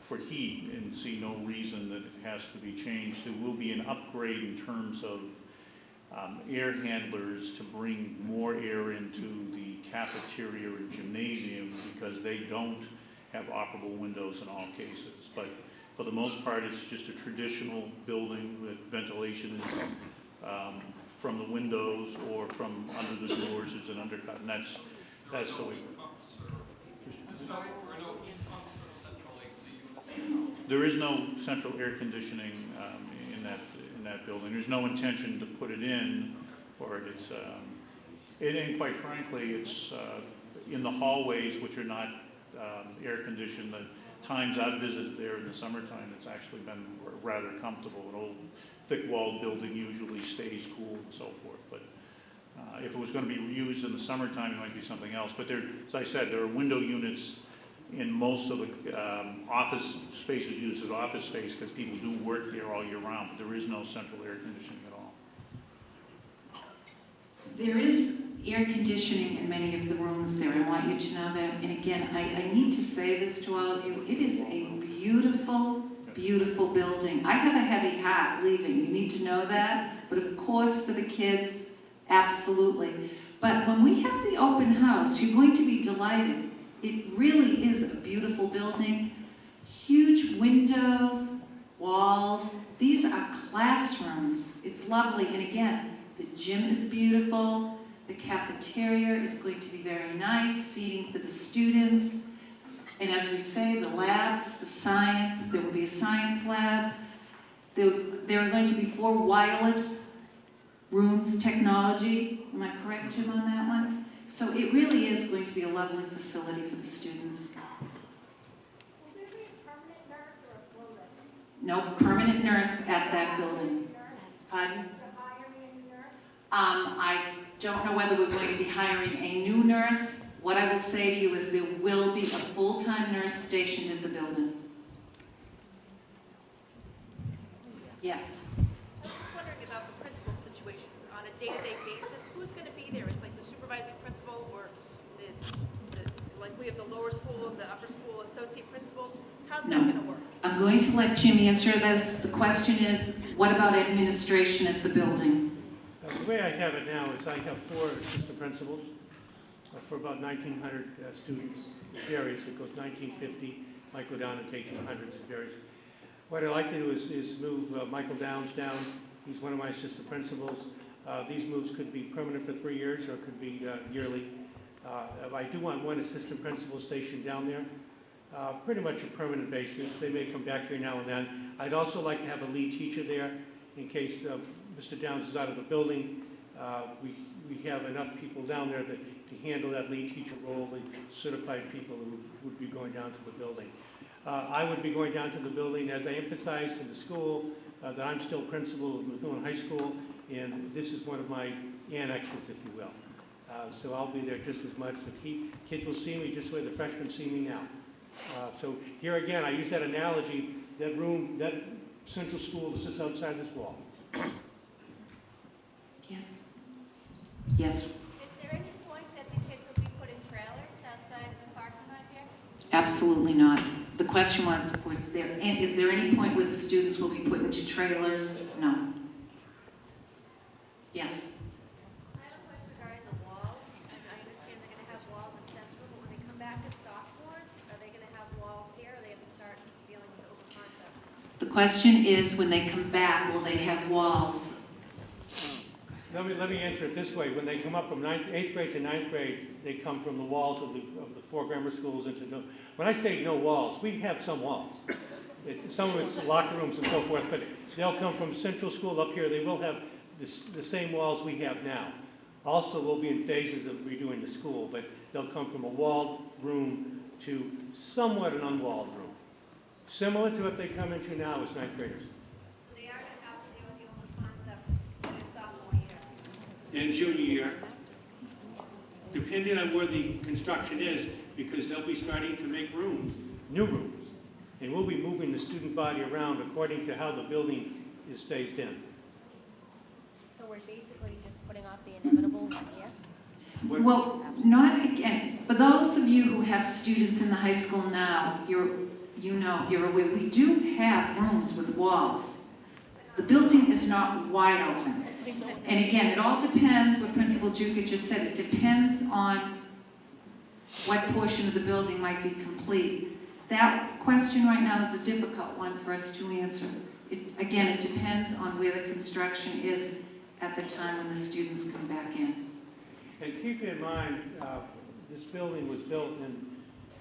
for heat and see no reason that it has to be changed. There will be an upgrade in terms of air handlers to bring more air into the cafeteria and gymnasium because they don't have operable windows in all cases. But for the most part, it's just a traditional building with ventilation is from the windows or from under the doors is an undercut, and that's the way. There is no central air conditioning in that building. There's no intention to put it in, or it's and quite frankly, it's in the hallways, which are not air conditioned. The times I've visited there in the summertime, it's actually been rather comfortable. An old, thick-walled building usually stays cool and so forth. But if it was going to be used in the summertime, it might be something else. But there, as I said, there are window units in most of the office spaces used as office space because people do work there all year round. But there is no central air conditioning at all. There is air conditioning in many of the rooms there. I want you to know that. And again, I need to say this to all of you. It is a beautiful, beautiful building. I have a heavy heart leaving. You need to know that. But of course, for the kids, absolutely. But when we have the open house, you're going to be delighted. It really is a beautiful building. Huge windows, walls. These are classrooms. It's lovely. And again, the gym is beautiful. The cafeteria is going to be very nice, seating for the students. And as we say, the labs, the science, there will be a science lab. There are going to be 4 wireless rooms, technology. Am I correct, Jim, on that one? So it really is going to be a lovely facility for the students. Will there be a permanent nurse or a floater? No permanent nurse at that building. Pardon? I don't know whether we're going to be hiring a new nurse. What I will say to you is there will be a full-time nurse stationed at the building. Yes? I'm just wondering about the principal situation. On a day-to-day basis, who's going to be there? Is like the supervising principal or like we have the lower school and the upper school associate principals? How's that going to work? I'm going to let Jim answer this. The question is, what about administration at the building? The way I have it now is I have 4 assistant principals for about 1,900 students. It varies. It goes 1,950, might go down into 1,800s. It varies. What I'd like to do is move Michael Downs down. He's one of my assistant principals. These moves could be permanent for 3 years or it could be yearly. I do want 1 assistant principal stationed down there, pretty much a permanent basis. They may come back here now and then. I'd also like to have a lead teacher there in case Mr. Downs is out of the building. We have enough people down there to handle that lead teacher role, the certified people who would be going down to the building. I would be going down to the building, as I emphasized to the school, that I'm still principal of Methuen High School, and this is one of my annexes, if you will. So I'll be there just as much. The kids will see me just the way the freshmen see me now. So here again, I use that analogy, that room, that central school that sits outside this wall. Yes. Yes. Is there any point that the kids will be put in trailers outside the parking lot here? Absolutely not. The question was is there any point where the students will be put into trailers? No. Yes. I have a question regarding the walls. And I understand they're going to have walls in Central, but when they come back as sophomores, are they going to have walls here, or they have to start dealing with open concept? The question is, when they come back, will they have walls? Let me answer it this way. When they come up from 8th grade to 9th grade, they come from the walls of the 4 grammar schools into no. When I say no walls, we have some walls. Some of it's locker rooms and so forth, but they'll come from Central School up here. They will have the same walls we have now. Also, we'll be in phases of redoing the school, but they'll come from a walled room to somewhat an unwalled room. Similar to what they come into now as 9th graders. So they are going to have to deal with the open concept in their sophomore year. And junior year, depending on where the construction is, because they'll be starting to make rooms, new rooms, and we'll be moving the student body around according to how the building is phased in. So we're basically just putting off the inevitable 1 year? Well, not again. For those of you who have students in the high school now, you know, you're aware, we do have rooms with walls. The building is not wide open. And again, it all depends, what Principal Giuca just said, it depends on what portion of the building might be complete. That question right now is a difficult one for us to answer. Again, it depends on where the construction is at the time when the students come back in. And keep in mind, this building was built in,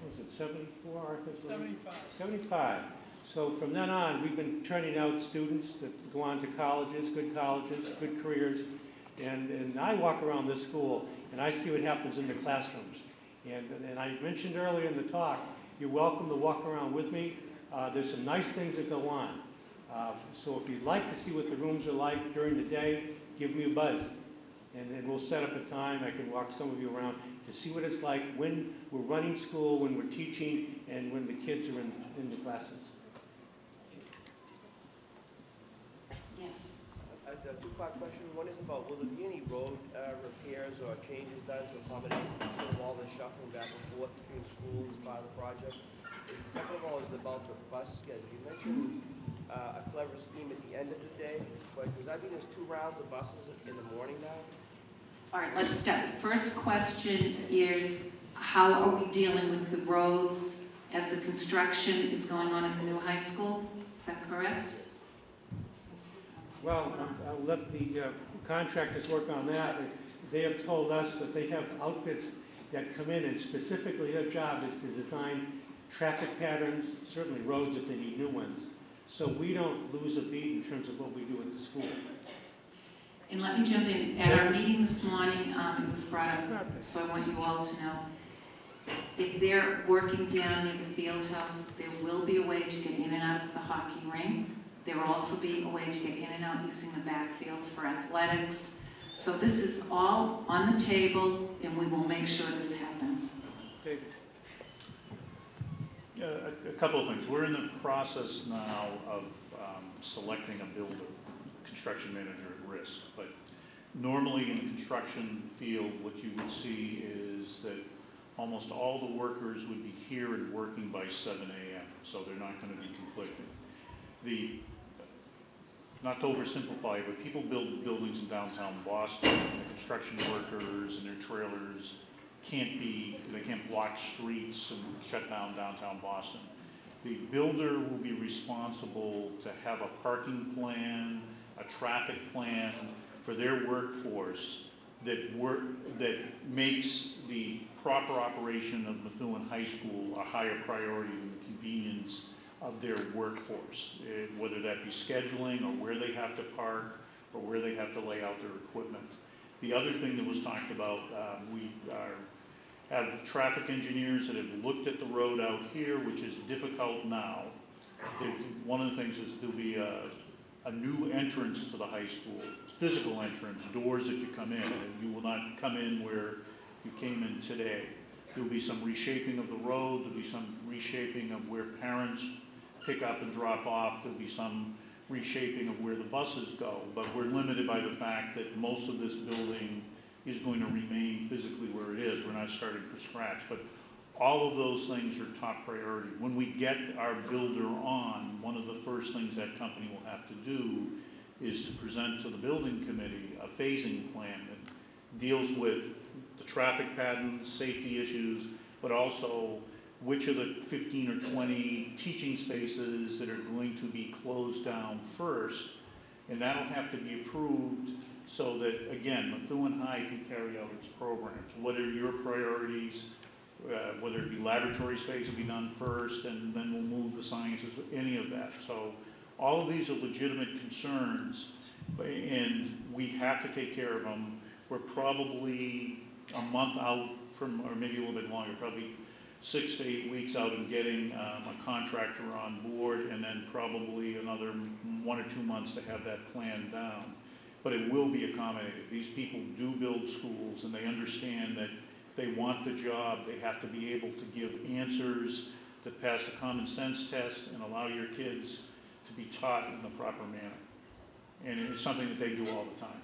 what was it, 74, Arthur? 75. 75. So from then on, we've been turning out students that go on to colleges, good careers. And I walk around this school and I see what happens in the classrooms. And I mentioned earlier in the talk, you're welcome to walk around with me. There's some nice things that go on. So if you'd like to see what the rooms are like during the day, give me a buzz. And then we'll set up a time. I can walk some of you around to see what it's like when we're running school, when we're teaching, and when the kids are in the classes. Yes. A two-part question. One is about, will there be any road repairs or changes done to accommodate sort of all the shuffling back and forth between schools as part of the project? And second of all is about the bus schedule. You mentioned a clever scheme at the end of the day, but does that mean there's 2 rounds of buses in the morning now? All right, let's start. The first question is, how are we dealing with the roads as the construction is going on at the new high school? Is that correct? Well, I'll let the contractors work on that. They have told us that they have outfits that come in and specifically their job is to design traffic patterns, certainly roads if they need new ones. So we don't lose a beat in terms of what we do at the school. And let me jump in. At our meeting this morning, it was brought up, so I want you all to know, if they're working down near the field house, there will be a way to get in and out of the hockey ring. There will also be a way to get in and out using the backfields for athletics. So this is all on the table, and we will make sure this happens. David. Yeah, a couple of things. We're in the process now of selecting a builder, construction manager at risk. But normally in the construction field, what you would see is that almost all the workers would be here and working by 7 a.m., so they're not going to be conflicting. Not to oversimplify, but people build buildings in downtown Boston, and the construction workers and their trailers they can't block streets and shut down downtown Boston. The builder will be responsible to have a parking plan, a traffic plan for their workforce that makes the proper operation of Methuen High School a higher priority than the convenience of their workforce, whether that be scheduling or where they have to park or where they have to lay out their equipment. The other thing that was talked about, we have traffic engineers that have looked at the road out here, which is difficult now. One of the things is there'll be a new entrance to the high school, physical entrance, doors that you come in, and you will not come in where you came in today. There'll be some reshaping of the road, there'll be some reshaping of where parents pick up and drop off, there'll be some reshaping of where the buses go, but we're limited by the fact that most of this building is going to remain physically where it is. We're not starting from scratch, but all of those things are top priority. When we get our builder on, one of the first things that company will have to do is to present to the building committee a phasing plan that deals with the traffic patterns, safety issues, but also which of the 15 or 20 teaching spaces that are going to be closed down first, and that'll have to be approved so that, again, Methuen High can carry out its programs. What are your priorities? Whether it be laboratory space will be done first, and then we'll move the sciences, any of that. So all of these are legitimate concerns, and we have to take care of them. We're probably a month out from, or maybe a little bit longer, probably 6 to 8 weeks out in getting a contractor on board, and then probably another 1 or 2 months to have that plan down. But it will be accommodated. These people do build schools, and they understand that if they want the job, they have to be able to give answers that pass the common sense test and allow your kids to be taught in the proper manner. And it's something that they do all the time.